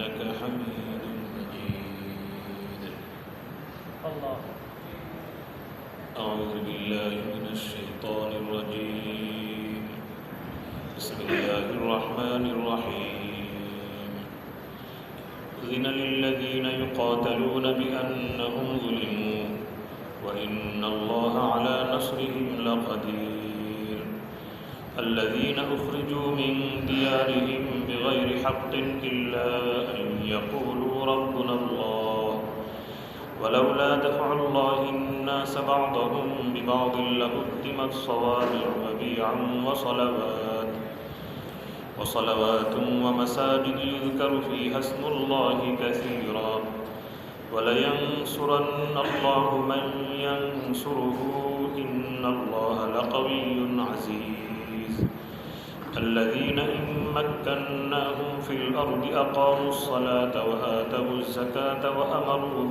إنك حميد مجيد. الله. أعوذ بالله من الشيطان الرجيم. بسم الله الرحمن الرحيم. أذن للذين يقاتلون بأنهم ظلموا وإن الله على نصرهم لقدير. الذين أخرجوا من ديارهم بغير حق إلا أن يقولوا ربنا الله ولولا دفع الله الناس بعضهم ببعض لهدمت صوامع وبيع وصلوات ومساجد يذكر فيها اسم الله كثيرا ولينصرن الله من ينصره إن الله لقوي عزيز. الذين إن مكناهم في الأرض أقاموا الصلاة وآتوا الزكاة وأمروا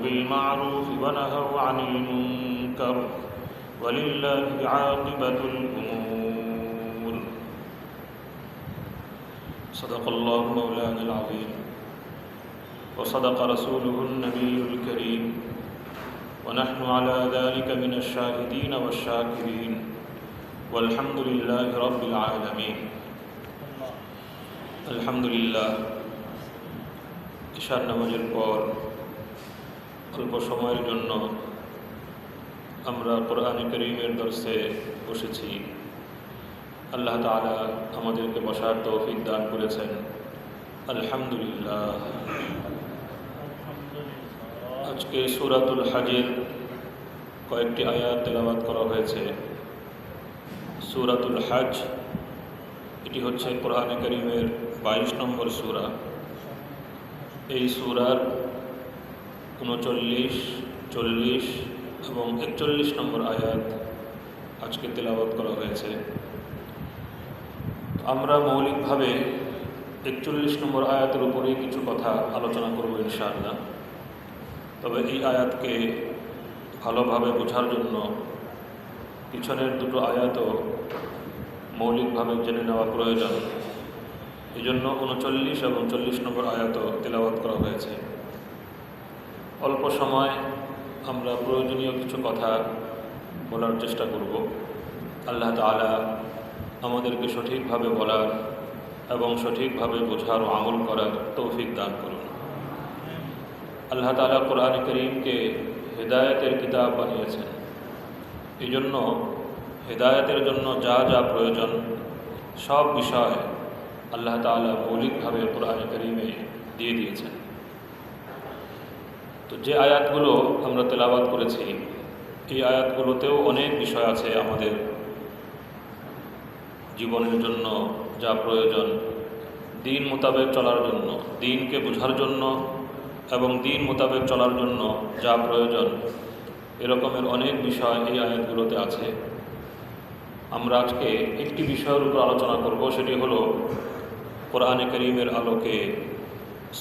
بالمعروف ونهوا عن المنكر ولله عاقبة الأمور. صدق الله مولانا العظيم وصدق رسوله النبي الكريم ونحن على ذلك من الشاهدين والشاكرين والحمد لله رب العالمين. আলহামদুলিল্লাহ, ইশার নামাজের পর অল্প সময়ের জন্য আমরা কোরআনে কারীমের দর্সে বসেছি। আল্লাহ তাআলা আমাদেরকে বসার তৌফিক দান করেছেন, আলহামদুলিল্লাহ। আজকে সূরাতুল হজের কয়েকটি আয়াত তেলাওয়াত করা হয়েছে। সূরাতুল হজ এটি হচ্ছে কোরআনে কারীমের 22 নম্বর সূরা। এই সূরার 39, 40 এবং 41 নম্বর আয়াত আজকে তেলাওয়াত করা হয়েছে। আমরা মৌলিকভাবে 41 নম্বর আয়াতের উপরেই কিছু কথা আলোচনা করব ইনশাআল্লাহ। তবে এই আয়াতকে ভালোভাবে বোঝার জন্য পিছনের দুটো আয়াতও মৌলিকভাবে জেনে নেওয়া প্রয়োজন। এই জন্য 39 এবং 40 নম্বর আয়াতও তেলাওয়াত করা হয়েছে। অল্প সময় আমরা প্রয়োজনীয় কিছু কথা বলার চেষ্টা করব। আল্লাহ তাআলা আমাদেরকে সঠিকভাবে বলার এবং সঠিকভাবে বোঝার ও আমল করার তৌফিক দান করুন। আল্লাহ তাআলা কোরআনে কারীমকে হেদায়েতের কিতাব বানিয়েছেন। এই জন্য হেদায়েতের জন্য যা যা প্রয়োজন সব বিষয় আল্লাহ তাআলা মৌলিকভাবে কোরআনে কারীমে দিয়ে দিয়েছেন। তো যে আয়াতগুলো আমরা তেলাওয়াত করেছি, এই আয়াতগুলোতেও অনেক বিষয় আছে আমাদের জীবনের জন্য যা প্রয়োজন, দিন মোতাবেক চলার জন্য, দিনকে বোঝার জন্য এবং দিন মোতাবেক চলার জন্য যা প্রয়োজন, এরকমের অনেক বিষয় এই আয়াতগুলোতে আছে। আমরা আজকে একটি বিষয়ের উপর আলোচনা করব, সেটি হলো কোরআনে কারীমের আলোকে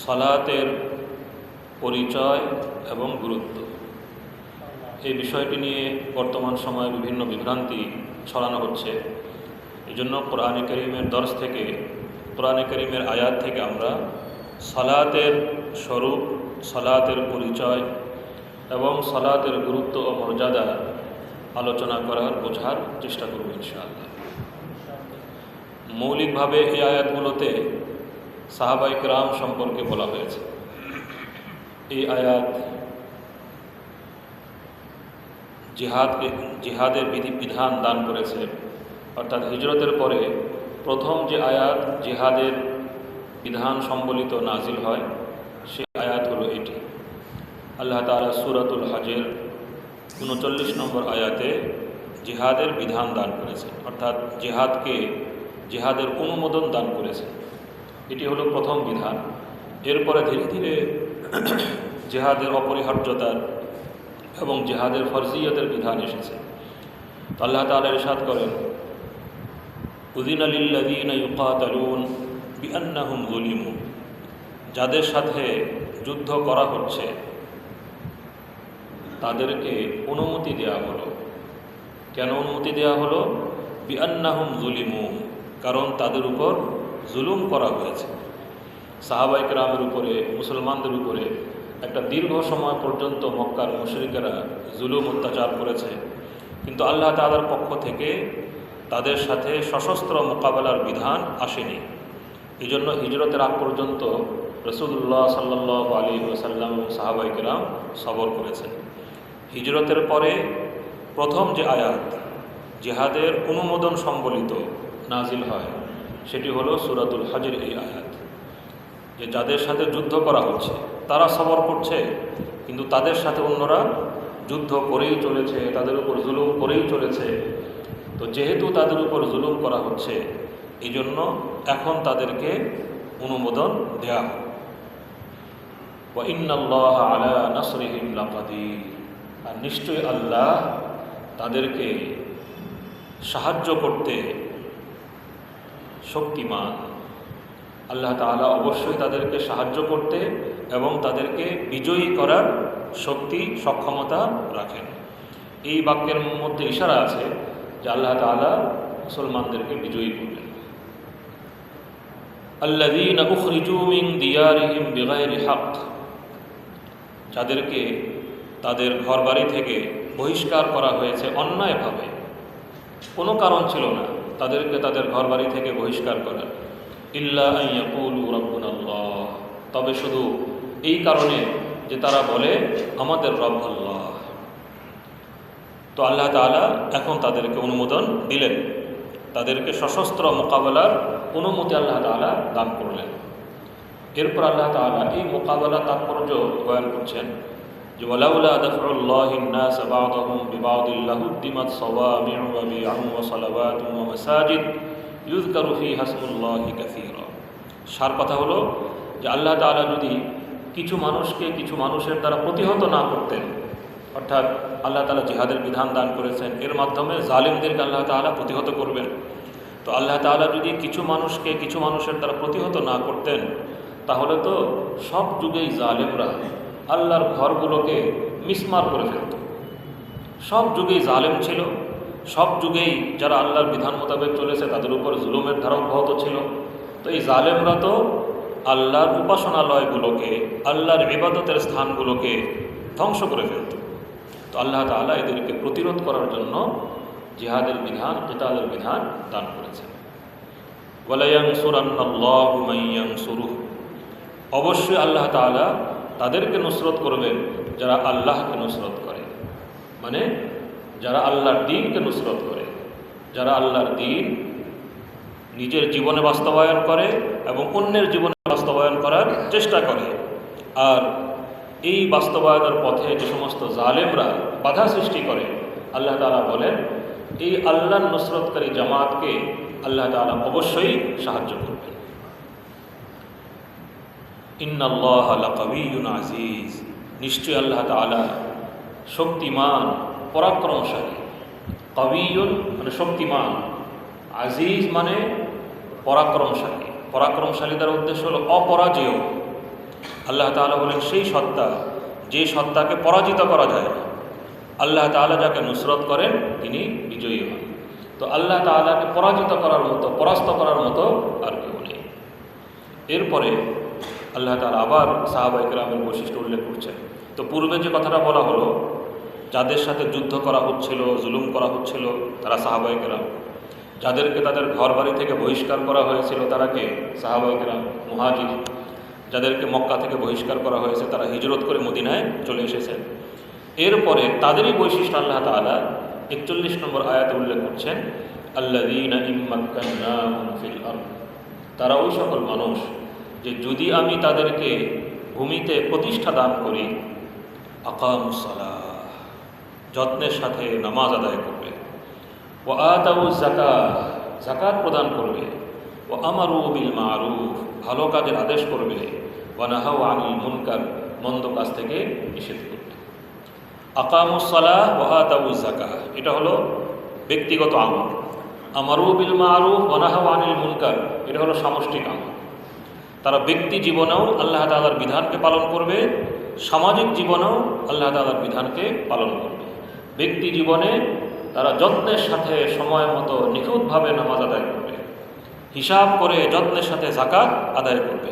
সালাতের পরিচয় এবং গুরুত্ব। এই বিষয়টি নিয়ে বর্তমান সময়ে বিভিন্ন বিভ্রান্তি ছড়ানো হচ্ছে। এই জন্য কোরআনে কারীমের দর্স থেকে, কোরআনে কারীমের আয়াত থেকে আমরা সালাতের স্বরূপ, সালাতের পরিচয় এবং সালাতের গুরুত্ব ও মর্যাদা আলোচনা করার, বোঝার চেষ্টা করব ইনশাআল্লাহ। মৌলিকভাবে এই আয়াতগুলোতে সাহাবায়ে কেরাম সম্পর্কে বলা হয়েছে। এই আয়াত জিহাদের বিধান দান করেছে। অর্থাৎ হিজরতের পরে প্রথম যে আয়াত জিহাদের বিধান সম্বলিত নাজিল হয়, সে আয়াত হলো এটি। আল্লাহ তাআলা সূরাতুল হজের 39 নম্বর আয়াতে জিহাদের বিধান দান করেছেন, অর্থাৎ জিহাদের অনুমোদন দান করেছেন। এটি হলো প্রথম বিধান। এরপরে ধীরে ধীরে জিহাদের অপরিহার্যতার এবং জিহাদের ফরজিয়তের বিধান এসেছে। আল্লাহ তাআলা ইরশাদ করেন, উযিনা লিল্লাযীনা ইউকাতালুন বিআন্নাহুম যুলিমু, যাদের সাথে যুদ্ধ করা হচ্ছে তাদেরকে অনুমতি দেয়া হলো। কেন অনুমতি দেয়া হলো? বিআন্নাহুম যুলিমু, কারণ তাদের উপর জুলুম করা হয়েছে। সাহাবায়ে কেরামের উপরে, মুসলমানদের উপরে একটা দীর্ঘ সময় পর্যন্ত মক্কার মুশরিকেরা জুলুম অত্যাচার করেছে, কিন্তু আল্লাহ তাআলার পক্ষ থেকে তাদের সাথে সশস্ত্র মোকাবেলার বিধান আসেনি। এই জন্য হিজরতের আগ পর্যন্ত রাসূলুল্লাহ সাল্লাল্লাহু আলাইহি ওয়াসাল্লাম এবং সাহাবায়ে কেরাম সবর করেছেন। হিজরতের পরে প্রথম যে আয়াত জিহাদের অনুমোদন সম্বলিত নাজিল হয় সেটি হলো সূরাতুল হজের এই আয়াত, যে যাদের সাথে যুদ্ধ করা হচ্ছে তারা সবর করছে, কিন্তু তাদের সাথে অন্যরা যুদ্ধ করেই চলেছে, তাদের উপর জুলুম করেই চলেছে। তো যেহেতু তাদের উপর জুলুম করা হচ্ছে, এই জন্য এখন তাদেরকে অনুমোদন দেয়া হয়। ওয়া ইন্নাল্লাহা আলা নাসরিহিম লাকাদির, আর নিশ্চয়ই আল্লাহ তাদেরকে সাহায্য করতে শক্তিমান। আল্লাহ তাআলা অবশ্যই তাদেরকে সাহায্য করতে এবং তাদেরকে বিজয়ী করার শক্তি সক্ষমতা রাখেন। এই বাক্যের মধ্যে ইশারা আছে যে আল্লাহ তাআলা মুসলমানদেরকে বিজয়ী করবেন। আল্লাযীনা উখরিজু মিন দিয়ারিহিম বিগাইরি হক, যাদেরকে তাদের ঘরবাড়ি থেকে বহিষ্কার করা হয়েছে অন্যায়ভাবে, কোনো কারণ ছিল না তাদেরকে তাদের ঘরবাড়ি থেকে বহিষ্কার করার। ইল্লা আন ইয়াকুলু রাব্বুনাল্লাহ, তবে শুধু এই কারণে যে তারা বলে আমাদের রব আল্লাহ। তো আল্লাহ তাআলা এখন তাদেরকে অনুমোদন দিলেন, তাদেরকে সশস্ত্র মোকাবেলার অনুমতি আল্লাহ তাআলা দান করলেন। এরপর আল্লাহ তাআলা এই মোকাবেলা তাৎপর্য বয়ান করছেন যে ওয়ালাউলা দাফউল্লাহিন নাস বা'দাহুম বিবা'দিল লাহুদ্দিমাত সাওয়ামি'ু ওয়া বি'আন ওয়া সালাওয়াতুন ওয়া মাসাজিদ ইউযকারু ফীহা ইসমুল্লাহি কাসীরা। সার কথা হলো যে আল্লাহ তাআলা যদি কিছু মানুষকে কিছু মানুষের দ্বারা প্রতিহত না করতেন, অর্থাৎ আল্লাহ তাআলা জিহাদের বিধান দান করেছেন, এর মাধ্যমে জালিমদেরকে আল্লাহ তাআলা প্রতিহত করবেন। তো আল্লাহ তাআলা যদি কিছু মানুষকে কিছু মানুষের দ্বারা প্রতিহত না করতেন, তাহলে তো সব যুগেই জালেমরা আল্লাহর ঘরগুলোকে মিসমার করে ফেলত। সব যুগেই জালেম ছিল, সব যুগেই যারা আল্লাহর বিধান মোতাবেক চলেছে তাদের উপর জুলুমের ধারা অব্যাহত ছিল। তো এই জালেমরা তো আল্লাহর উপাসনালয়গুলোকে, আল্লাহর ইবাদতের স্থানগুলোকে ধ্বংস করে ফেলত। তো আল্লাহ তাআলা এদেরকে প্রতিরোধ করার জন্য জিহাদের বিধান, কিতালের বিধান দান করেছেন। ওয়ালা ইয়ানসুরান্নাল্লাহু মান ইয়ানসুরুহু, অবশ্যই আল্লাহ তাআলা তাদেরকে নুসরত করবেন যারা আল্লাহকে নুসরত করে, মানে যারা আল্লাহর দ্বীনকে নুসরত করে, যারা আল্লাহর দ্বীন নিজের জীবনে বাস্তবায়ন করে এবং অন্যের জীবনে বাস্তবায়ন করার চেষ্টা করে। আর এই বাস্তবায়নের পথে যে সমস্ত জালেমরা বাধা সৃষ্টি করে, আল্লাহ তাআলা বলেন এই আল্লাহর নুসরতকারী জামাতকে আল্লাহ তাআলা অবশ্যই সাহায্য করবেন। ইন্নাল্লাহা লাকাবিয়্যুন আজিজ, নিশ্চয় আল্লাহ তাআলা শক্তিমান, পরাক্রমশালী। কাবিয়্যুন মানে শক্তিমান, আজিজ মানে পরাক্রমশালী। পরাক্রমশালী দ্বারা উদ্দেশ্য হলো অপরাজেয়। আল্লাহ তাআলা বলেন সেই সত্তা, যে সত্তাকে পরাজিত করা যায় না। আল্লাহ তাআলা যাকে নুসরত করেন তিনি বিজয়ী হন। তো আল্লাহ তাআলাকে পরাজিত করার মতো, পরাস্ত করার মতো আর কেউ নেই। এরপরে আল্লাহ তাআলা আবার সাহাবায়ে কেরামের বৈশিষ্ট্য উল্লেখ করছেন। তো পূর্বে যে কথাটা বলা হলো, যাদের সাথে যুদ্ধ করা হচ্ছিল, জুলুম করা হচ্ছিল, তারা সাহাবায়ে কেরাম। যাদেরকে তাদের ঘর বাড়ি থেকে বহিষ্কার করা হয়েছিল তারা কে? সাহাবায়ে কেরাম, মুহাজির। যাদেরকে মক্কা থেকে বহিষ্কার করা হয়েছে তারা হিজরত করে মদিনায় চলে এসেছেন। এরপরে তাদেরই বৈশিষ্ট্য আল্লাহ তাআলা ৪১ নম্বর আয়াতে উল্লেখ করছেন, আল্লাযীনা ইম্মাক্কান্নাহুম ফিল আরদ, তারা ওই সকল মানুষ যে যদি আমি তাদেরকে ভূমিতে প্রতিষ্ঠা দান করি, আকামুস সালাহ, যত্নের সাথে নামাজ আদায় করবে, ওয়া আতাউজ যাকাত, যাকাত প্রদান করবে, ওয়া আমারু বিল মারুফ, ভালো কাজের আদেশ করবে, ওয়া নাহাউ আনিল মুনকার, মন্দ কাজ থেকে নিষেধ করবে। আকামুস সালাহ ওয়া আতাউজ যাকাত, এটা হলো ব্যক্তিগত আমল। আমারু বিল মারুফ ওয়া নাহাউ আনিল মুনকার, এটা হলো সামষ্টিক আমল। তারা ব্যক্তি জীবনেও আল্লাহ তাআলার বিধানকে পালন করবে, সামাজিক জীবনেও আল্লাহ তাআলার বিধানকে পালন করবে। ব্যক্তি জীবনে তারা যত্নের সাথে সময় মতো নিখুঁতভাবে নামাজ আদায় করবে, হিসাব করে যত্নের সাথে যাকাত আদায় করবে।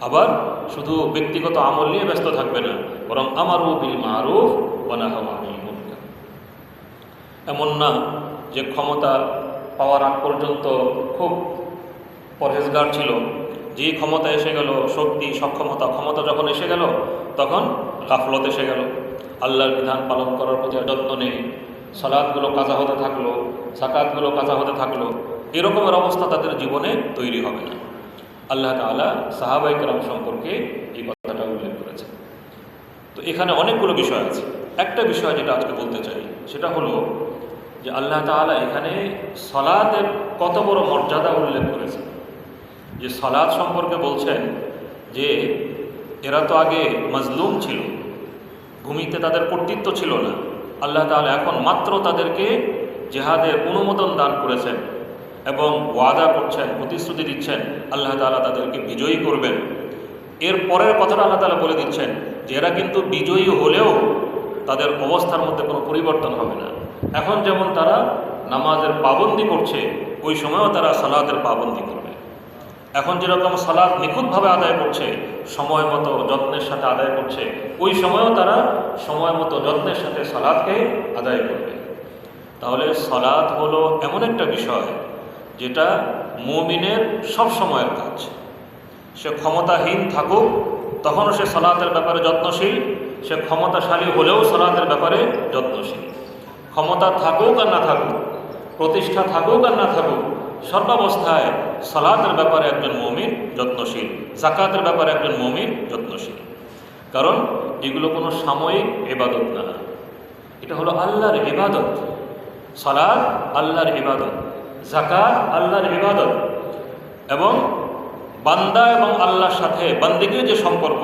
আবার শুধু ব্যক্তিগত আমল নিয়ে ব্যস্ত থাকবে না, বরং আমারু বিল মারুফ ওয়া নাহু আনিল মুনকার। এমন না যে ক্ষমতা পাওয়ার আগ পর্যন্ত খুব পরহেজগার ছিল, যে ক্ষমতা এসে গেল, শক্তি সক্ষমতা ক্ষমতা যখন এসে গেল তখন গাফলত এসে গেল, আল্লাহর বিধান পালন করার প্রতি যত্ন নেই, সালাতগুলো কাজা হতে থাকলো, যাকাতগুলো কাজা হতে থাকলো, এরকমের অবস্থা তাদের জীবনে তৈরি হবে না। আল্লাহ তাআলা সাহাবায়ে কেরাম সম্পর্কে এই কথাটা উল্লেখ করেছেন। তো এখানে অনেকগুলো বিষয় আছে। একটা বিষয় যেটা আজকে বলতে চাই সেটা হলো যে আল্লাহ তাআলা এখানে সালাতের কত বড় মর্যাদা উল্লেখ করেছেন। যে সালাত সম্পর্কে বলছেন যে এরা তো আগে মাজলুম ছিল, ভূমিতে তাদের কর্তৃত্ব ছিল না, আল্লাহ তাআলা এখন মাত্র তাদেরকে জিহাদের অনুমোদন দান করেছেন এবং ওয়াদা করছেন, প্রতিশ্রুতি দিচ্ছেন আল্লাহ তাআলা তাদেরকে বিজয়ী করবেন। এর পরের কথাটা আল্লাহ তাআলা বলে দিচ্ছেন যে এরা কিন্তু বিজয়ী হলেও তাদের অবস্থার মধ্যে কোনো পরিবর্তন হবে না। এখন যেমন তারা নামাজের পাবন্দি করছে, ওই সময়ও তারা সালাতের পাবন্দি করবে। এখন যেরকম সালাত নিখুঁতভাবে আদায় করছে, সময় মতো যত্নের সাথে আদায় করছে, ওই সময়ও তারা সময় মতো যত্নের সাথে সালাতকে আদায় করবে। তাহলে সালাত হলো এমন একটা বিষয় যেটা মুমিনের সব সময়ের কাজ। সে ক্ষমতাহীন থাকুক তখনও সে সালাতের ব্যাপারে যত্নশীল, সে ক্ষমতাশালী হলেও সালাতের ব্যাপারে যত্নশীল। ক্ষমতা থাকুক আর না থাকুক, প্রতিষ্ঠা থাকুক আর না থাকুক, সর্বাবস্থায় সালাতের ব্যাপারে একজন মুমিন যত্নশীল, যাকাতের ব্যাপারে একজন মুমিন যত্নশীল। কারণ এগুলো কোনো সাময়িক ইবাদত না, এটা হলো আল্লাহর ইবাদত। সালাত আল্লাহর ইবাদত, যাকাত আল্লাহর ইবাদত, এবং বান্দা এবং আল্লাহর সাথে বান্দিগির যে সম্পর্ক,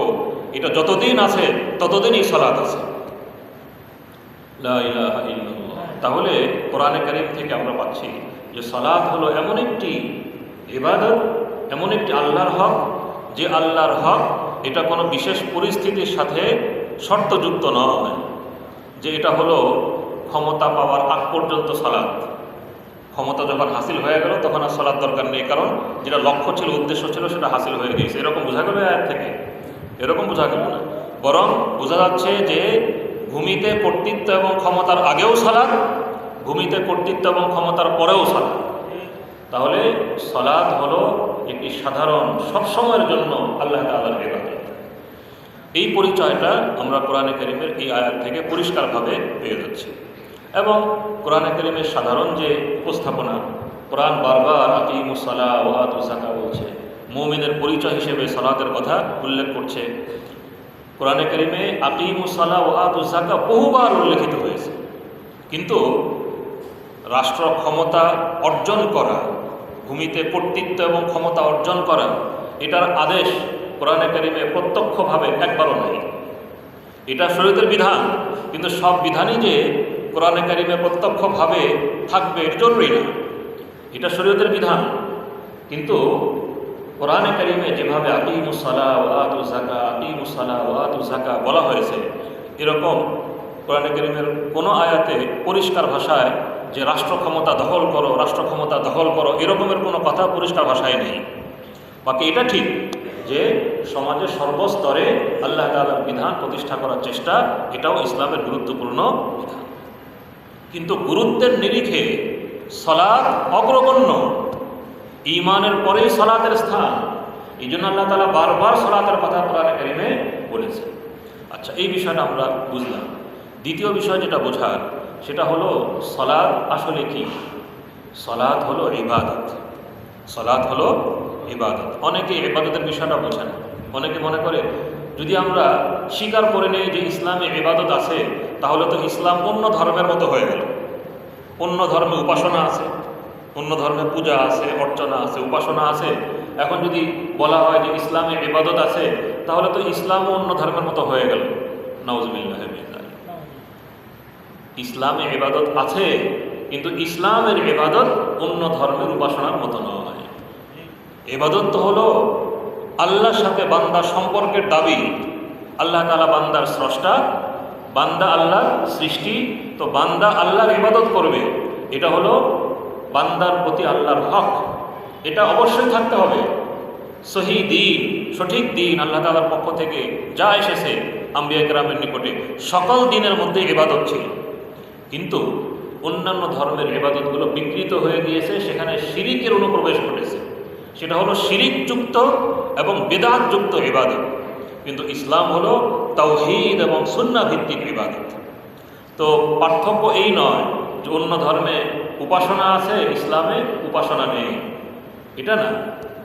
এটা যতদিন আছে ততদিনই সালাত আছে। লা ইলাহা ইল্লাল্লাহ। তাহলে কোরআনে কারীম থেকে আমরা পাচ্ছি যে সালাত হলো এমন একটি ইবাদত, এমন একটি আল্লাহর হক, যে আল্লাহর হক এটা কোনো বিশেষ পরিস্থিতির সাথে শর্তযুক্ত নয়, যে এটা হলো ক্ষমতা পাওয়ার আগ পর্যন্ত সালাত, ক্ষমতা যখন হাসিল হয়ে গেল তখন আর সালাত দরকার নেই, কারণ যেটা লক্ষ্য ছিল, উদ্দেশ্য ছিল, সেটা হাসিল হয়ে গিয়েছে। এরকম বোঝা গেল আয়াত থেকে? এরকম বোঝা গেল না, বরং বোঝা যাচ্ছে যে ভূমিতে কর্তৃত্ব এবং ক্ষমতার আগেও সালাত, ভূমিতে কর্তৃত্ব এবং ক্ষমতার পরেও সালাত। তাহলে সালাত হলো একটি সাধারণ সবসময়ের জন্য আল্লাহ তাআলার ইবাদত। এই পরিচয়টা আমরা কোরআনে কারীমের এই আয়াত থেকে পরিষ্কারভাবে পেয়ে যাচ্ছি। এবং কোরআনে কারীমের সাধারণ যে উপস্থাপনা, কোরআন বারবার আকিমুস সালাহ ওয়া আতুজ যাকাত বলছে, মুমিনের পরিচয় হিসেবে সালাতের কথা উল্লেখ করছে। কোরআনে কারীমে আকিমুস সালাহ ওয়া আতুজ যাকাত বহুবার উল্লেখিত হয়েছে, কিন্তু রাষ্ট্র ক্ষমতা অর্জন করা, ভূমিতে কর্তৃত্ব এবং ক্ষমতা অর্জন করা, এটার আদেশ কোরআনে কারীমে প্রত্যক্ষভাবে একবারও নাই। এটা শরীয়তের বিধান, কিন্তু সব বিধানই যে কোরআনে কারীমে প্রত্যক্ষভাবে থাকবে এটা জরুরি না। এটা শরীয়তের বিধান, কিন্তু কোরআনে কারীমে যেভাবে আকিমুস সালাহ ওয়া আতুজ যাকাত, আকিমুস সালাহ ওয়া আতুজ যাকাত বলা হয়েছে, এরকম কোরআনে কারীমের কোনো আয়াতে পরিষ্কার ভাষায় যে রাষ্ট্র ক্ষমতা দখল করো, রাষ্ট্র ক্ষমতা দখল করো, এরকমের কোনো কথা পরিষ্কার ভাষায় নেই। বাকি এটা ঠিক যে সমাজের সর্বস্তরে আল্লাহ তাআলার বিধান প্রতিষ্ঠা করার চেষ্টা, এটাও ইসলামের গুরুত্বপূর্ণ বিধান। কিন্তু গুরুত্বের নিরিখে সালাত অগ্রগণ্য, ঈমানের পরেই সালাতের স্থান। এই জন্য আল্লাহ তাআলা বারবার সালাতের কথা কোরআনে কারীমে বলেছেন। আচ্ছা, এই বিষয়টা আমরা বুঝলাম। দ্বিতীয় বিষয় যেটা বোঝার, সেটা হলো সালাত আসলে কি। সালাত হলো ইবাদত, সালাত হলো ইবাদত। অনেকে ইবাদতের বিষয়টা বোঝে না। অনেকে মনে করে যদি আমরা স্বীকার করে নেই যে ইসলামে ইবাদত আছে, তাহলে তো ইসলাম অন্য ধর্মের মতো হয়ে গেল। অন্য ধর্মে উপাসনা আছে, অন্য ধর্মে পূজা আছে, অর্চনা আছে, উপাসনা আছে। এখন যদি বলা হয় যে ইসলামে ইবাদত আছে, তাহলে তো ইসলামও অন্য ধর্মের মতো হয়ে গেল। নাউজুবিল্লাহ মিন যালিক। ইসলামে ইবাদত আছে, কিন্তু ইসলামের ইবাদত অন্য ধর্মের উপাসনার মতো নয়। ইবাদত তো হলো আল্লাহর সাথে বান্দার সম্পর্কের দাবি। আল্লাহ তাআলা বান্দার স্রষ্টা, বান্দা আল্লাহর সৃষ্টি, তো বান্দা আল্লাহর ইবাদত করবে, এটা হলো বান্দার প্রতি আল্লাহর হক। এটা অবশ্যই থাকতে হবে। সহি দিন, সঠিক দিন আল্লাহ তাআলার পক্ষ থেকে যা এসেছে আম্বিয়া কেরামের নিকটে, সকল দিনের মধ্যে ইবাদত ছিল। কিন্তু অন্যান্য ধর্মের ইবাদতগুলো বিকৃত হয়ে গিয়েছে, সেখানে শিরিকের অনুপ্রবেশ ঘটেছে। সেটা হলো শিরিকযুক্ত এবং বিদআতযুক্ত ইবাদত। কিন্তু ইসলাম হলো তাওহীদ এবং সুন্নাহ ভিত্তিক ইবাদত। তো পার্থক্য এই নয় যে অন্য ধর্মে উপাসনা আছে, ইসলামে উপাসনা নেই, এটা না।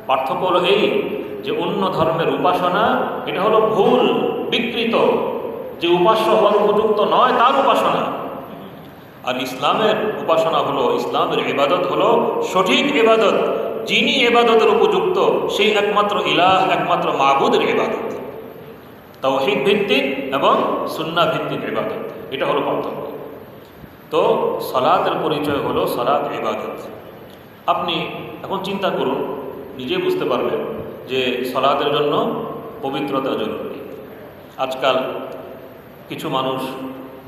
পার্থক্য হলো এই যে অন্য ধর্মের উপাসনা এটা হলো ভুল, বিকৃত, যে উপাস্য হওয়ার উপযুক্ত নয় তার উপাসনা। আর ইসলামের উপাসনা হলো, ইসলামের ইবাদত হলো সঠিক ইবাদত। যিনি ইবাদতের উপযুক্ত সেই একমাত্র ইলাহ, একমাত্র মাবুদের ইবাদত, তাওহীদ ভিত্তিক এবং সুন্নাহ ভিত্তিক ইবাদত। এটা হলো পার্থক্য। তো সালাতের পরিচয় হলো সালাত ইবাদত। আপনি এখন চিন্তা করুন, নিজে বুঝতে পারবেন যে সালাতের জন্য পবিত্রতা জরুরি। আজকাল কিছু মানুষ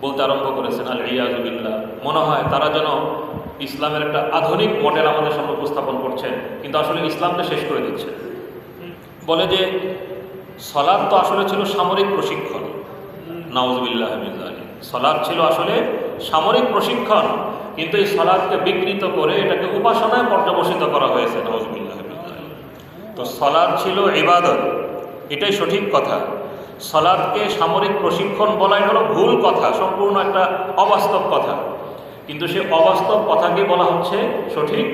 বলতে আরম্ভ করেছেন আল ইয়াযু বিল্লাহ, মনে হয় তারা যেন ইসলামের একটা আধুনিক মডেল আমাদের সামনে উপস্থাপন করছেন, কিন্তু আসলে ইসলামকে শেষ করে দিচ্ছে। বলে যে সালাত তো আসলে ছিল সামরিক প্রশিক্ষণ। নাউযুবিল্লাহ মিন যালিক। সালাত ছিল আসলে সামরিক প্রশিক্ষণ, কিন্তু এই সালাতকে বিকৃত করে এটাকে উপাসনায় পর্যবসিত করা হয়েছে। নাউযুবিল্লাহ মিন যালিক। তো সালাত ছিল ইবাদত, এটাই সঠিক কথা। সালাতকে সামরিক প্রশিক্ষণ বলাই হলো ভুল কথা, সম্পূর্ণ একটা অবাস্তব কথা। কিন্তু সে অবাস্তব কথাকে বলা হচ্ছে সঠিক,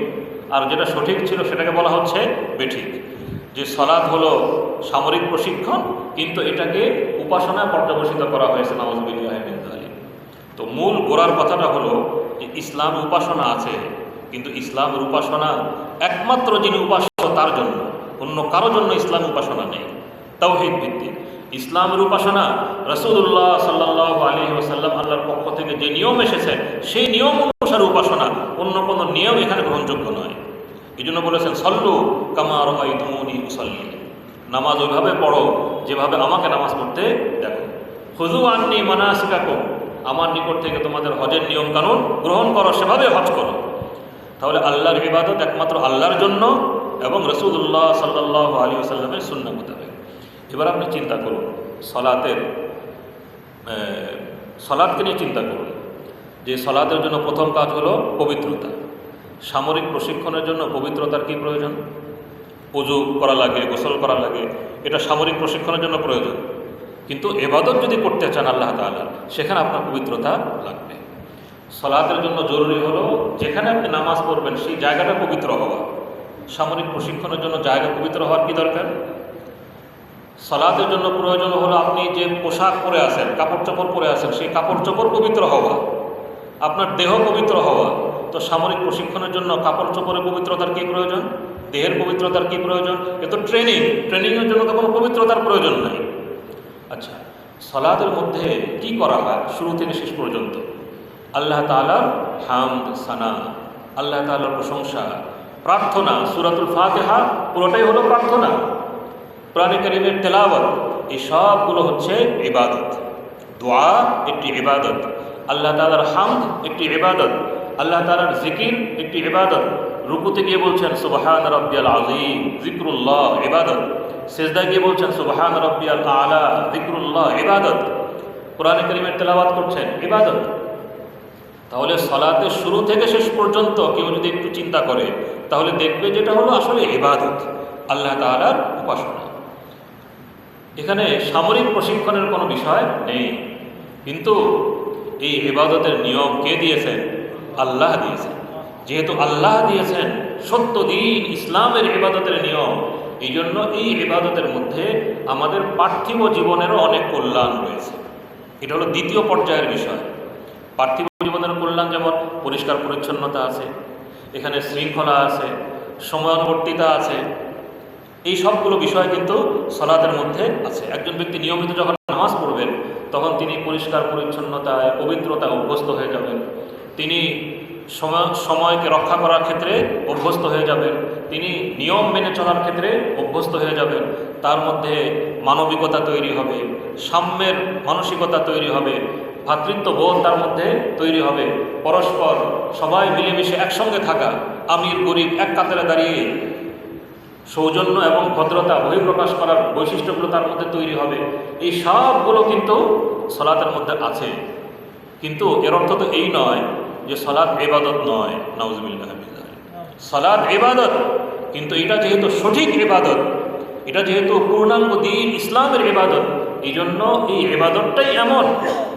আর যেটা সঠিক ছিল সেটাকে বলা হচ্ছে বেঠিক। যে সালাত হলো সামরিক প্রশিক্ষণ, কিন্তু এটাকে উপাসনায় পর্যবসিত করা হয়েছে। নাউযুবিল্লাহ মিন যালিক। তো মূল গোড়ার কথাটা হলো যে ইসলাম উপাসনা আছে, কিন্তু ইসলামের উপাসনা একমাত্র যিনি উপাস্য তার জন্য, অন্য কারো জন্য ইসলাম উপাসনা নেই। তাওহীদ ভিত্তিক ইসলামের উপাসনা রাসূলুল্লাহ সাল্লাল্লাহু আলাইহি ওয়াসাল্লাম আল্লাহর পক্ষ থেকে যে নিয়ম এসেছে সেই নিয়ম অনুসারে উপাসনা, অন্য কোনো নিয়ম এখানে গ্রহণযোগ্য নয়। এই জন্য বলেছেন সল্লু কামা রাআইতুমুনি উসাল্লি, নামাজ ওইভাবে পড়ো যেভাবে আমাকে নামাজ পড়তে দেখো। খুযু আন্নী মানাসিকাকুম, আমার নিকট থেকে তোমাদের হজের নিয়ম কানুন গ্রহণ করো, সেভাবে হজ করো। তাহলে আল্লাহর ইবাদত একমাত্র আল্লাহর জন্য এবং রাসূলুল্লাহ সাল্লাল্লাহু আলাইহি ওয়াসাল্লামের সুন্নাহ মোতাবেক। এবার আপনি চিন্তা করুন সালাতকে নিয়ে চিন্তা করুন যে সালাতের জন্য প্রথম কাজ হলো পবিত্রতা। সামরিক প্রশিক্ষণের জন্য পবিত্রতার কি প্রয়োজন? ওযু করা লাগে, গোসল করা লাগে, এটা সামরিক প্রশিক্ষণের জন্য প্রয়োজন। কিন্তু ইবাদত যদি করতে চান আল্লাহ তাআলা, সেখানে আপনার পবিত্রতা লাগবে। সালাতের জন্য জরুরি হলো যেখানে আপনি নামাজ পড়বেন সেই জায়গাটা পবিত্র হওয়া। সামরিক প্রশিক্ষণের জন্য জায়গা পবিত্র হওয়ার কি দরকার? সালাতের জন্য প্রয়োজন হলো আপনি যে পোশাক পরে আছেন, কাপড় চোপড় পরে আছেন, সেই কাপড় চোপড় পবিত্র হওয়া, আপনার দেহ পবিত্র হওয়া। তো সামরিক প্রশিক্ষণের জন্য কাপড় চোপড়ের পবিত্রতার কী প্রয়োজন? দেহের পবিত্রতার কী প্রয়োজন? এ তো ট্রেনিংয়ের জন্য তো কোনো পবিত্রতার প্রয়োজন নাই। আচ্ছা, সালাতের মধ্যে কি করা হয় শুরু থেকে শেষ পর্যন্ত? আল্লাহ তাআলার হামদ, সানা, আল্লাহ তাআলার প্রশংসা, প্রার্থনা। সূরাতুল ফাতিহা পুরোটাই হলো প্রার্থনা। কোরআনে কারীমের তেলাওয়াত, এই সবগুলো হচ্ছে ইবাদত। দোয়া একটি ইবাদত, আল্লাহ তাআলার হামদ একটি ইবাদত, আল্লাহ তাআলার জিকির একটি ইবাদত। রুকুতে গিয়ে বলছেন সুবহান রাব্বিয়াল আযীম, যিকরুল্লাহ ইবাদত। সিজদায় গিয়ে বলছেন সুবহান রাব্বিয়াল আলা, যিকরুল্লাহ ইবাদত। কোরআনে কারীমের তেলাওয়াত করছেন, ইবাদত। তাহলে সালাতের শুরু থেকে শেষ পর্যন্ত কেউ যদি একটু চিন্তা করে তাহলে দেখবে যেটা হলো আসলে ইবাদত, আল্লাহ তাআলার উপাসনা। এখানে সামরিক প্রশিক্ষণের কোনো বিষয় নেই। কিন্তু এই ইবাদতের নিয়ম কে দিয়েছেন? আল্লাহ দিয়েছেন। যেহেতু আল্লাহ দিয়েছেন সত্য দিন, ইসলামের ইবাদতের নিয়ম, এই জন্য এই ইবাদতের মধ্যে আমাদের পার্থিব জীবনেরও অনেক কল্যাণ রয়েছে। এটা হলো দ্বিতীয় পর্যায়ের বিষয়। পার্থিব জীবনের কল্যাণ যেমন পরিষ্কার পরিচ্ছন্নতা আছে, এখানে শৃঙ্খলা আছে, সময়ানুবর্তিতা আছে, এই সবগুলো বিষয় কিন্তু সালাতের মধ্যে আছে। একজন ব্যক্তি নিয়মিত যখন নামাজ পড়বেন তখন তিনি পরিষ্কার পরিচ্ছন্নতায়, পবিত্রতায় অভ্যস্ত হয়ে যাবেন। তিনি সময়কে রক্ষা করার ক্ষেত্রে অভ্যস্ত হয়ে যাবেন। তিনি নিয়ম মেনে চলার ক্ষেত্রে অভ্যস্ত হয়ে যাবেন। তার মধ্যে মানবিকতা তৈরি হবে, সাম্যের মানসিকতা তৈরি হবে, ভ্রাতৃত্ববোধ তার মধ্যে তৈরি হবে, পরস্পর সবাই মিলেমিশে একসঙ্গে থাকা, আমির গরিব এক কাতারে দাঁড়িয়ে সৌজন্য এবং ভদ্রতা বহিঃপ্রকাশ করার বৈশিষ্ট্যগুলো তার মধ্যে তৈরি হবে। এই সবগুলো কিন্তু সলাতের মধ্যে আছে। কিন্তু এর অর্থ তো এই নয় যে সলাৎ ইবাদত নয়, নাউজুবিল্লাহ মিন যালিক। সলাৎ ইবাদত, কিন্তু এটা যেহেতু সঠিক ইবাদত, এটা যেহেতু পূর্ণাঙ্গ দ্বীন ইসলামের ইবাদত, এই জন্য এই ইবাদতটাই এমন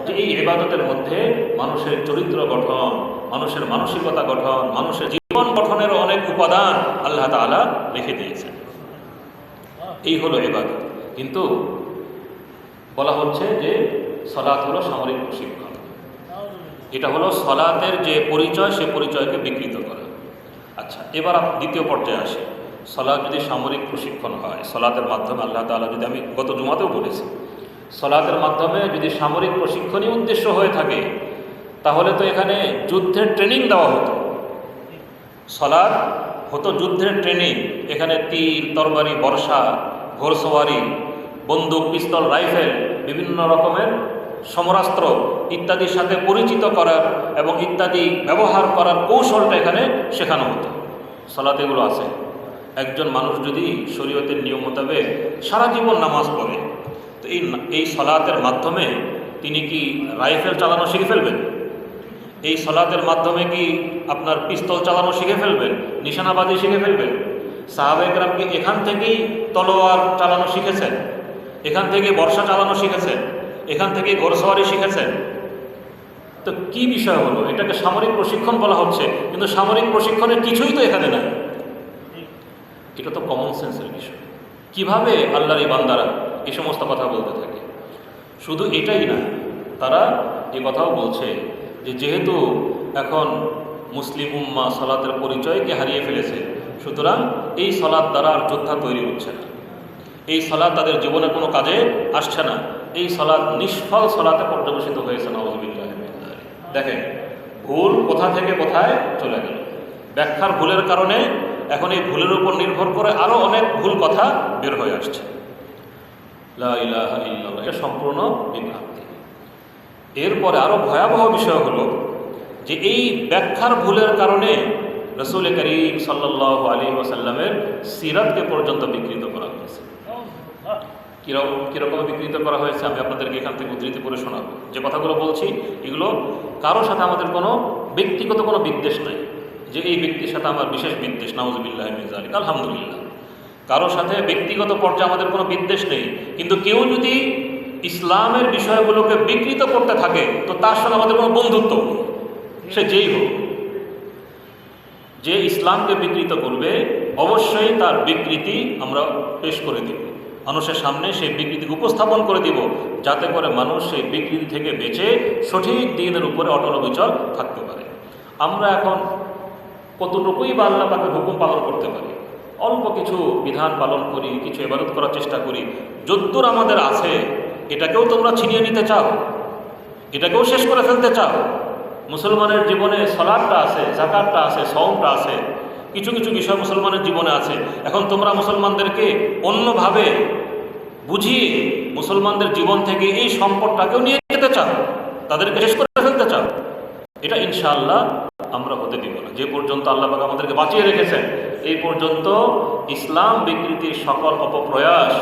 যে এই ইবাদতের মধ্যে মানুষের চরিত্র গঠন, মানুষের মানসিকতা গঠন, মানুষের জীবন গঠনেরও অনেক উপাদান আল্লাহ তাআলা রেখে দিয়েছেন। এই হলো ইবাদত। কিন্তু বলা হচ্ছে যে সলাৎ হলো সামরিক প্রশিক্ষণ। এটা হলো সলাতের যে পরিচয়, সে পরিচয়কে বিকৃত করা। আচ্ছা, এবার দ্বিতীয় পর্যায়ে আসি। সলাৎ যদি সামরিক প্রশিক্ষণ হয়, সলাতের মাধ্যমে আল্লাহ তাআলা, যদি আমি গত জুমাতেও বলেছি, সলাতের মাধ্যমে যদি সামরিক প্রশিক্ষণই উদ্দেশ্য হয়ে থাকে, তাহলে তো এখানে যুদ্ধের ট্রেনিং দেওয়া হতো। সলাৎ হতো যুদ্ধের ট্রেনিং। এখানে তীর, তরবারি, বর্ষা, ঘোড়সওয়ারি, বন্দুক, পিস্তল, রাইফেল, বিভিন্ন রকমের সমরাস্ত্র ইত্যাদির সাথে পরিচিত করার এবং ইত্যাদি ব্যবহার করার কৌশলটা এখানে শেখানো হতো। সলাতে এগুলো আছে। একজন মানুষ যদি শরীয়তের নিয়ম মোতাবেক সারা জীবন নামাজ পড়ে, তো এই সলাতের মাধ্যমে তিনি কি রাইফেল চালানো শিখে ফেলবেন? এই সলাতের মাধ্যমে কি আপনার পিস্তল চালানো শিখে ফেলবেন? নিশানাবাজি শিখে ফেলবেন? সাহাবায়ে কেরাম কি এখান থেকেই তলোয়ার চালানো শিখেছেন? এখান থেকে বর্ষা চালানো শিখেছেন? এখান থেকে ঘোড়সওয়ারি শিখেছেন? তো কি বিষয় হলো? এটাকে সামরিক প্রশিক্ষণ বলা হচ্ছে, কিন্তু সামরিক প্রশিক্ষণের কিছুই তো এখানে নাই। এটা তো কমন সেন্সের বিষয়। কিভাবে আল্লাহর এই বান্দারা এই সমস্ত কথা বলতে থাকে? শুধু এটাই না, তারা এ কথাও বলছে যে যেহেতু এখন মুসলিম উম্মাহ সলাতের পরিচয়কে হারিয়ে ফেলেছে, সুতরাং এই সলাত দ্বারা আর যোদ্ধা তৈরি হচ্ছে না, এই সলাত তাদের জীবনে কোনো কাজে আসছে না, এই সলাত নিষ্ফল সলাতে পর্যবেসিত হয়েছে। নাউযুবিল্লাহ মিন যালিক। দেখেন ভুল কোথা থেকে কোথায় চলে গেল। ব্যাখ্যার ভুলের কারণে এখন এই ভুলের উপর নির্ভর করে আরও অনেক ভুল কথা বের হয়ে আসছে। লা ইলাহা ইল্লাল্লাহ, এর সম্পূর্ণ বিভ্রান্তি। এরপরে আরও ভয়াবহ বিষয় হলো যে এই ব্যাখ্যার ভুলের কারণে রাসূল করিম সাল্লাল্লাহু আলাইহি ওয়াসাল্লামের সিরাতকে পর্যন্ত বিকৃত করা হয়েছে। কীরকম বিকৃত করা হয়েছে আমি আপনাদেরকে এখান থেকে উদ্ধৃতি করে শোনাবো। যে কথাগুলো বলছি এগুলো কারোর সাথে আমাদের কোনো ব্যক্তিগত কোনো বিদ্বেষ নাই, যে এই ব্যক্তির সাথে আমার বিশেষ বিদ্বেষ, নাউযুবিল্লাহি মিন যালিক, আলহামদুলিল্লাহ। কারোর সাথে ব্যক্তিগত পর্যায়ে আমাদের কোনো বিদ্বেষ নেই, কিন্তু কেউ যদি ইসলামের বিষয়গুলোকে বিকৃত করতে থাকে তো তার সঙ্গে আমাদের কোনো বন্ধুত্ব নেই, সে যেই হোক। যে ইসলামকে বিকৃত করবে অবশ্যই তার বিকৃতি আমরা পেশ করে দিব, মানুষের সামনে সেই বিকৃতিকে উপস্থাপন করে দিব, যাতে করে মানুষ সেই বিকৃতি থেকে বেঁচে সঠিক দ্বীনের উপরে অটল অবিচল থাকতে পারে। আমরা এখন কতটুকুই বা আল্লাহ পাকের হুকুম পালন করতে পারি? অল্প কিছু বিধান পালন করি, কিছু ইবাদত করার চেষ্টা করি। যদ্দূর আমাদের আছে এটাকেও তোমরা ছিনিয়ে নিতে চাও, এটাকেও শেষ করে ফেলতে চাও। মুসলমানের জীবনে সালাতটা আছে, যাকাতটা আছে, সওমটা আছে, কিছু কিছু বিষয় মুসলমানের জীবনে আছে। এখন তোমরা মুসলমানদেরকে অন্যভাবে বুঝিয়ে মুসলমানদের জীবন থেকে এই সম্পদটাকেও নিয়ে যেতে চাও, তাদেরকে শেষ করে ফেলতে চাও। এটা ইনশাআল্লাহ আমরা হতে দিব না। যে পর্যন্ত আল্লাহ পাক আমাদেরকে বাঁচিয়ে রেখেছেন, এই পর্যন্ত ইসলাম বিকৃতির সকল অপপ্রয়াস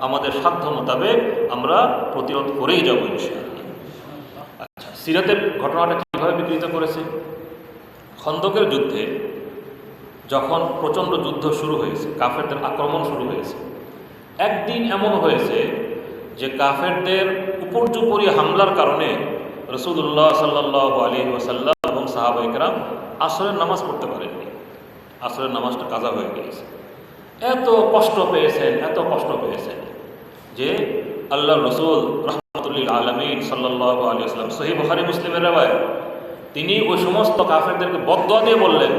আমাদের সাধ্য মোতাবেক আমরা প্রতিরোধ করেই যাব ইনশাআল্লাহ। আচ্ছা, সিরাতের ঘটনাটা কীভাবে বিকৃত করেছে? খন্দকের যুদ্ধে যখন প্রচণ্ড যুদ্ধ শুরু হয়েছে, কাফেরদের আক্রমণ শুরু হয়েছে, একদিন এমন হয়েছে যে কাফেরদের উপর্যুপরি হামলার কারণে রাসূলুল্লাহ সাল্লাল্লাহু আলাইহি ওয়াসাল্লাম এবং সাহাবায়ে কেরাম আসরের নামাজ পড়তে পারেননি। আসরের নামাজটা কাজা হয়ে গিয়েছে। এত কষ্ট পেয়েছেন যে আল্লাহর রাসূল রাহমাতুল লিল আলামিন সাল্লাল্লাহু আলাইহি ওয়াসাল্লাম, সহিহ বুখারী মুসলিমের riwayat, তিনি ওই সমস্ত কাফেরদেরকে বদদুয়া দিয়ে বললেন,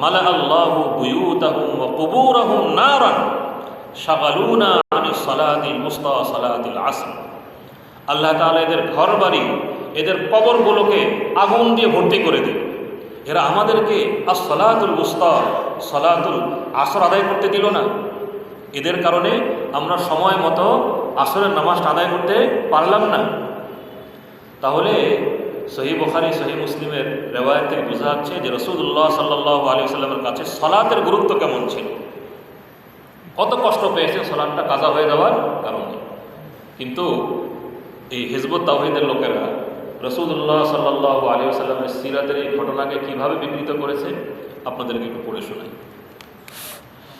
মালা আল্লাহু বুয়ুতাহুম ওয়া কুবুরাহুম নারান শাগালুনা আনিস সালাতিল মুস্তা সালাতিল আসর। আল্লাহ তাআলা এদের ঘর বাড়ি, এদের কবরগুলোকে আগুন দিয়ে ভর্তি করে দিন। এরা আমাদেরকে as-সালাতুল মুস্তা সালাতুল আসর আদায় করতে দিল না। এদের কারণে আমরা সময় মতো আসরের নামাজটা আদায় করতে পারলাম না। তাহলে সহিহ বুখারী সহিহ মুসলিমের রেওয়ায়াত থেকে বোঝা যাচ্ছে যে রাসূলুল্লাহ সাল্লাল্লাহু আলাইহি ওয়াসাল্লামের কাছে সালাতের গুরুত্ব কেমন ছিল, কত কষ্ট পেয়েছে সালাতটা কাজা হয়ে যাওয়ার কারণে। কিন্তু এই হিজবুত তাওহীদের লোকেরা রাসূলুল্লাহ সাল্লাল্লাহু আলাইহি ওয়াসাল্লামের সিরাতের এই ঘটনাকে কীভাবে বিকৃত করেছে আপনাদেরকে একটু পড়ে শোনাই।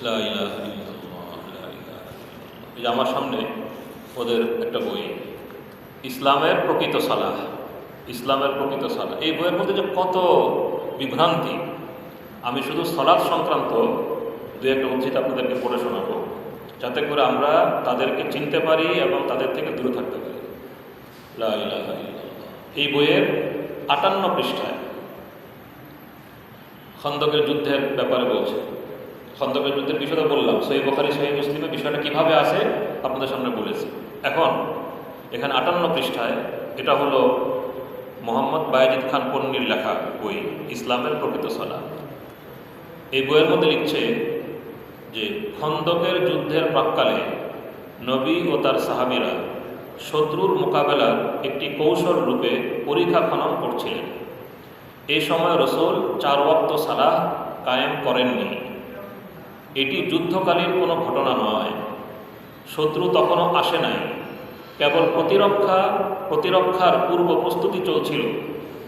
লা ইলাহা ইল্লাল্লাহ, লা ইলাহা ইল্লাল্লাহ। এই যে আমার সামনে ওদের একটা বই, ইসলামের প্রকৃত সালাহ, ইসলামের প্রকৃত সালাহ। এই বইয়ের মধ্যে যে কত বিভ্রান্তি, আমি শুধু সালাত সংক্রান্ত দু একটা উদ্ধৃতি আপনাদেরকে পড়ে শোনাবো, যাতে করে আমরা তাদেরকে চিনতে পারি এবং তাদের থেকে দূরে থাকতে পারি। লা ইলাহা ইল্লাল্লাহ। এই বইয়ের 58 পৃষ্ঠায় খন্দকের যুদ্ধের ব্যাপারে বলছে। খন্দকের যুদ্ধের বিষয়টা বললাম, সহিহ বুখারী সহিহ মুসলিমের বিষয়টা কিভাবে আসে আপনাদের সামনে বলেছি। এখন এখানে 58 পৃষ্ঠায়, এটা হলো মোহাম্মদ বায়েজিদ খান পন্নীর লেখা বই ইসলামের প্রকৃত সালাহ। এই বইয়ের মধ্যে লিখছে যে খন্দকের যুদ্ধের প্রাক্কালে নবী ও তার সাহাবীরা শত্রুর মোকাবেলার একটি কৌশল রূপে পরীক্ষা খনন করছিলেন। এই সময় রাসূল 4 ওয়াক্ত সালাহ কায়েম করেননি। এটি যুদ্ধকালীন কোনো ঘটনা নয়, শত্রু তখনও আসে নাই, কেবল প্রতিরক্ষার পূর্ব প্রস্তুতি চলছিল।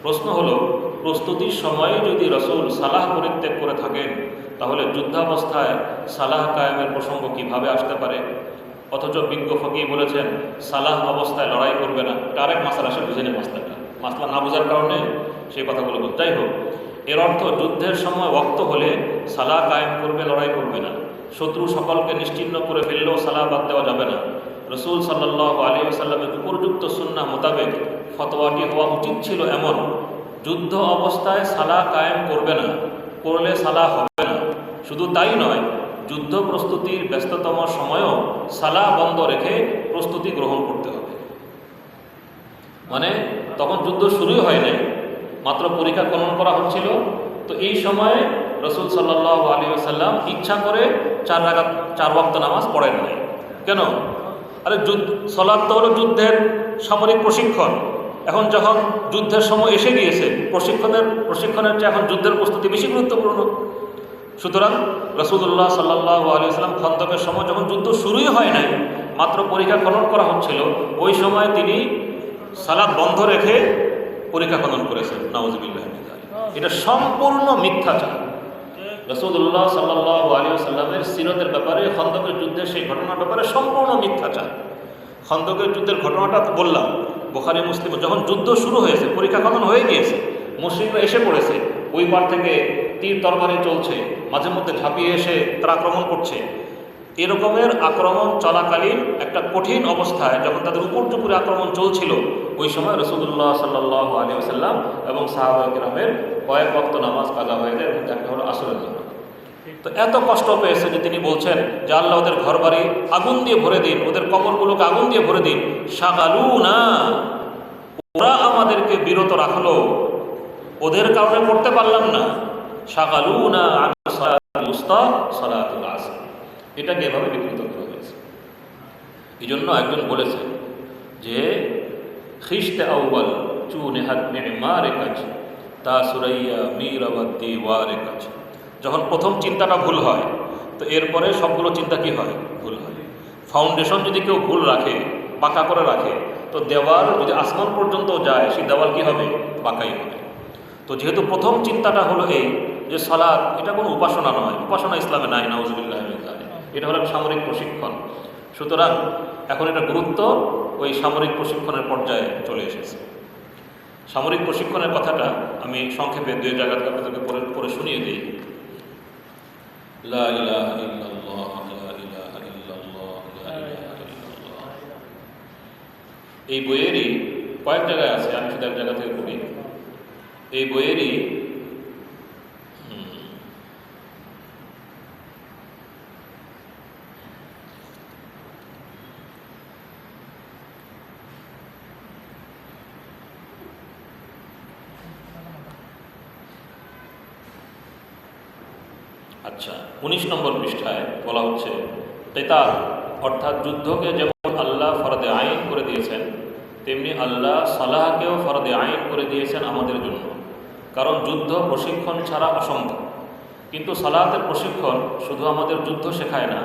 প্রশ্ন হলো, প্রস্তুতির সময়ে যদি রাসূল সালাহ পরিত্যাগ করে থাকেন, তাহলে যুদ্ধাবস্থায় সালাহ কায়েমের প্রসঙ্গ কিভাবে আসতে পারে? অথচ বিজ্ঞ ফকিহ বলেছেন সালাহ অবস্থায় লড়াই করবে না। এটা আরেক মাসলা, সে বুঝে নেই মাসলা না বোঝার কারণে সেই কথাগুলো বল। যাই হোক, এর অর্থ যুদ্ধের সময় ওয়াক্ত হলে সালাহ কায়েম করবে, লড়াই করবে না। শত্রু সকলকে নিশ্চিহ্ন করে ফেললেও সালাহ বাদ দেওয়া যাবে না। রাসূল সাল্লাল্লাহু আলাইহি ওয়াসাল্লামের উপর্যুক্ত সুন্নাহ মোতাবেক ফতোয়াটি হওয়া উচিত ছিল এমন, যুদ্ধ অবস্থায় সালাহ কায়েম করবে না, করলে সালাহ হবে না। শুধু তাই নয়, যুদ্ধ প্রস্তুতির ব্যস্ততম সময়েও সালাহ বন্ধ রেখে প্রস্তুতি গ্রহণ করতে হবে। মানে তখন যুদ্ধ শুরুই হয় নাই, মাত্র পরীক্ষা খনন করা হচ্ছিল। তো এই সময়ে রাসূল সাল্লাল্লাহু আলাইহি ওয়াসাল্লাম ইচ্ছা করে 4 ওয়াক্ত নামাজ পড়েন নাই। কেন? আরে সালাত তো হলো যুদ্ধের সামরিক প্রশিক্ষণ। এখন যখন যুদ্ধের সময় এসে গিয়েছে, প্রশিক্ষণের চেয়ে এখন যুদ্ধের প্রস্তুতি বেশি গুরুত্বপূর্ণ। সুতরাং রাসূলুল্লাহ সাল্লাল্লাহু আলাইহি ওয়াসাল্লাম খন্দকের সময় যখন যুদ্ধ শুরুই হয় নাই, মাত্র পরীক্ষা খনন করা হচ্ছিল, ওই সময় তিনি সালাত বন্ধ রেখে পরীক্ষা খনন করেছেন। নাউযুবিল্লাহি মিন যালিক। এটা সম্পূর্ণ মিথ্যাচার। রাসূলুল্লাহ সাল্লাল্লাহু আলাইহি ওয়াসাল্লামের সিরতের ব্যাপারে, খন্দকের যুদ্ধের সেই ঘটনার ব্যাপারে সম্পূর্ণ মিথ্যাচার। খন্দকের যুদ্ধের ঘটনাটা বললাম, বুখারী মুসলিম, যখন যুদ্ধ শুরু হয়েছে, পরীক্ষা খনন হয়ে গিয়েছে, মুশরিকরা এসে পড়েছে, ওই পার থেকে তীর তরবারি চলছে, মাঝে মধ্যে ঝাঁপিয়ে এসে তারা আক্রমণ করছে। এরকমের আক্রমণ চলাকালীন একটা কঠিন অবস্থায় যখন তাদের উপর্যুপরি আক্রমণ চলছিল, ওই সময় রাসূলুল্লাহ সাল্লাল্লাহু আলাইহি ওয়াসাল্লাম এবং সাহাবায়ে কেরামের কয়েক ওয়াক্ত নামাজ কাজা হয়ে যায়, এবং একটা হলো আসরের নামাজ। তো এত কষ্ট পেয়েছে যে তিনি বলছেন যে আল্লাহ ওদের ঘরবাড়ি আগুন দিয়ে ভরে দিন, ওদের কবরগুলোকে আগুন দিয়ে ভরে দিন। শাগালুনা, ওরা আমাদেরকে বিরত রাখলো, ওদের কারণে করতে পারলাম না। শাগালুনা আন সালাতুল উস্তা সালাতুল আসর। এটাকে এভাবে বিকৃত করা হয়েছে। এই জন্য একজন বলেছেন যে খিস্তে আউ্বাল চু নেহাত মেমারে কাজ তা সুরাইয়া মীরাবাদ্দি ওয়ারে কাজ। যখন প্রথম চিন্তাটা ভুল হয়, তো এরপরে সবগুলো চিন্তা কি হয়? ভুল হয়। ফাউন্ডেশন যদি কেউ ভুল রাখে, বাঁকা করে রাখে, তো দেওয়াল যদি আসমান পর্যন্ত যায়, সেই দেওয়াল কি হবে? বাঁকাই হবে। তো যেহেতু প্রথম চিন্তাটা হলো এই যে সালাত এটা কোনো উপাসনা নয়, উপাসনা ইসলামে নাই, নাউযুবিল্লাহি মিন যালিক, এটা হলো সামরিক প্রশিক্ষণ। সুতরাং এখন এটা গুরুত্ব ওই সামরিক প্রশিক্ষণের পর্যায়ে চলে এসেছে। সামরিক প্রশিক্ষণের কথাটা আমি সংক্ষেপে 2 জায়গাতে আপনাদেরকে পড়ে শুনিয়ে দিই। লা ইলাহা ইল্লাল্লাহ, লা ইলাহা ইল্লাল্লাহ, লা ইলাহা ইল্লাল্লাহ। এই বইয়েরই কয়েক জায়গায় আছে, আমি শুধু এক জায়গা থেকে পড়ি। এই বইয়েরই আচ্ছা 19 নম্বর পৃষ্ঠায় বলা হচ্ছে, কিতাল অর্থাৎ যুদ্ধকে যেমন আল্লাহ ফরদে আইন করে দিয়েছেন, তেমনি আল্লাহ সালাহকেও ফরদে আইন করে দিয়েছেন আমাদের জন্য, কারণ যুদ্ধ প্রশিক্ষণ ছাড়া অসম্ভব। কিন্তু সালাতের প্রশিক্ষণ শুধু আমাদের যুদ্ধ শেখায় না,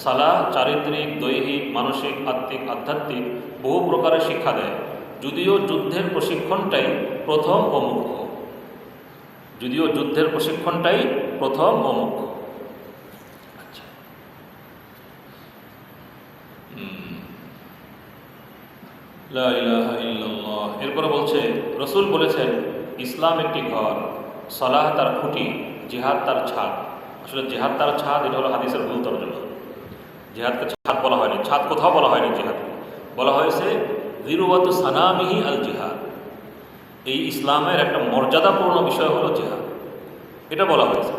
সালাহ চারিত্রিক, দৈহিক, মানসিক, আত্মিক, আধ্যাত্মিক বহু প্রকারের শিক্ষা দেয়। যদিও যুদ্ধের প্রশিক্ষণটাই প্রথম ও মুখ্য, আচ্ছা, লা ইলাহা ইল্লাল্লাহ। এরপরে বলছে, রসুল বলেছেন ইসলাম একটি ঘর, সালাহ তার খুঁটি, জিহাদ তার ছাদ। আসলে জিহাদ তার ছাদ এটা হলো হাদিসের ভুল তর্জমা। জিহাদকে ছাদ বলা হয়নি, ছাদ কোথাও বলা হয়নি, জিহাদকে বলা হয়েছে যিরওয়াতু সানামিহি আল জিহাদ। এই ইসলামের একটা মর্যাদাপূর্ণ বিষয় হলো জিহাদ, এটা বলা হয়েছে।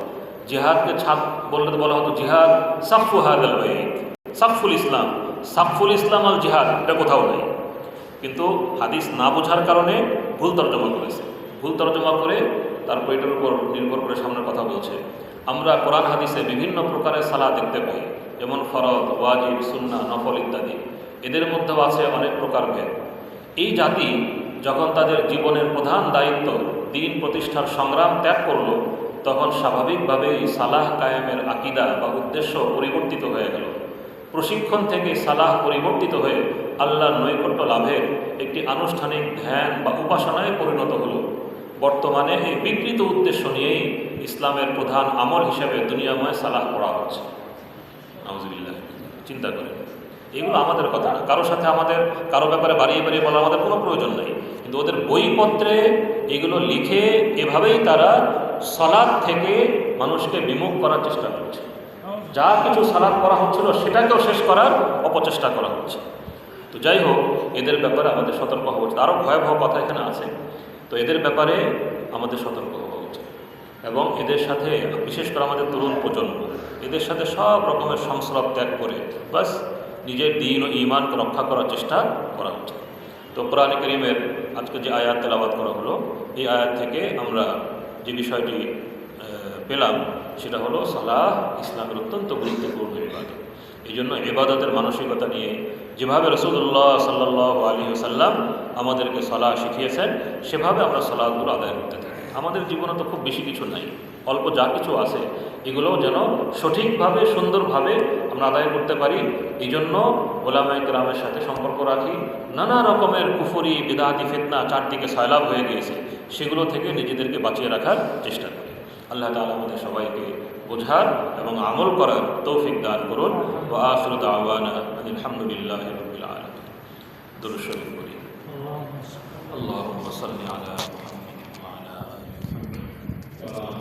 জিহাদকে ছাদ বললে তো বলা হতো জিহাদ সাফু হাদাল বাইত, সাফুল ইসলাম, সাফুল ইসলাম আল জিহাদ, এটা কোথাও নেই। কিন্তু হাদিস না বোঝার কারণে ভুল তর্জমা করেছে। ভুল তর্জমা করে তারপর এটার উপর নির্ভর করে সামনের কথা বলছে। আমরা কোরআন হাদিসে বিভিন্ন প্রকারের সালাহ দেখতে পাই, যেমন ফরদ, ওয়াজিব, সুন্নাহ, নফল ইত্যাদি। এদের মধ্যেও আছে অনেক প্রকার ভেদ। এই জাতি যখন তাদের জীবনের প্রধান দায়িত্ব দ্বীন প্রতিষ্ঠার সংগ্রাম ত্যাগ করল, তখন স্বাভাবিকভাবেই সালাহ কায়েমের আকিদা বা উদ্দেশ্য পরিবর্তিত হয়ে গেল। প্রশিক্ষণ থেকে সালাহ পরিবর্তিত হয়ে আল্লাহর নৈকট্য লাভের একটি আনুষ্ঠানিক ধ্যান বা উপাসনায় পরিণত হল। বর্তমানে এই বিকৃত উদ্দেশ্য নিয়েই ইসলামের প্রধান আমল হিসেবে দুনিয়াময় সালাহ পড়া হচ্ছে। নাউজুবিল্লাহ। চিন্তা করেন, এগুলো আমাদের কথা না, কারোর সাথে আমাদের কারো ব্যাপারে বাড়িয়ে বাড়িয়ে বলা আমাদের কোনো প্রয়োজন নেই। কিন্তু ওদের বইপত্রে এগুলো লিখে এভাবেই তারা সালাত থেকে মানুষকে বিমুখ করার চেষ্টা করছে। যা কিছু সালাত করা হচ্ছিল সেটাকেও শেষ করার অপচেষ্টা করা হচ্ছে। তো যাই হোক, এদের ব্যাপারে আমাদের সতর্ক হওয়া উচিত। আরও ভয়াবহ কথা এখানে আছে, তো এদের ব্যাপারে আমাদের সতর্ক হওয়া উচিত। এবং এদের সাথে বিশেষ করে আমাদের তরুণ প্রজন্ম, এদের সাথে সব রকমের সংস্রব ত্যাগ করে বাস নিজের দ্বীন ও ঈমানকে রক্ষা করার চেষ্টা করা উচিত। তো কোরআন কারীমের আজকে যে আয়াত তেলাওয়াত করা হলো, এই আয়াত থেকে আমরা যে বিষয়টি পেলাম সেটা হলো সালাহ ইসলামের অত্যন্ত গুরুত্বপূর্ণ ইবাদত। এই জন্য ইবাদতের মানসিকতা নিয়ে যেভাবে রাসূলুল্লাহ সাল্লাল্লাহু আলাইহি ওয়াসাল্লাম আমাদেরকে সালাহ শিখিয়েছেন, সেভাবে আমরা সালাহগুলো আদায় করতে থাকি। আমাদের জীবনে তো খুব বেশি কিছু নাই, অল্প যা কিছু আছে এগুলোও যেন সঠিকভাবে সুন্দরভাবে আমরা আদায় করতে পারি। এই জন্য ওলামায়ে কেরামের সাথে সম্পর্ক রাখি। নানা রকমের কুফরি, বিদআতি, ফিতনা চারদিকে সয়লাব হয়ে গিয়েছে, সেগুলো থেকে নিজেদেরকে বাঁচিয়ে রাখার চেষ্টা করি। আল্লাহ তাআলা আমাদের সবাইকে বোঝার এবং আমল করার তৌফিক দান করুন। ওয়া আখিরু দাওয়ানা আলহামদুলিল্লাহি রাব্বিল আলামিন। দুরূদ শরীফ পড়ি। আল্লাহুম্মা সাল্লি আলা মুহাম্মাদ ওয়া আলা আলি মুহাম্মাদ।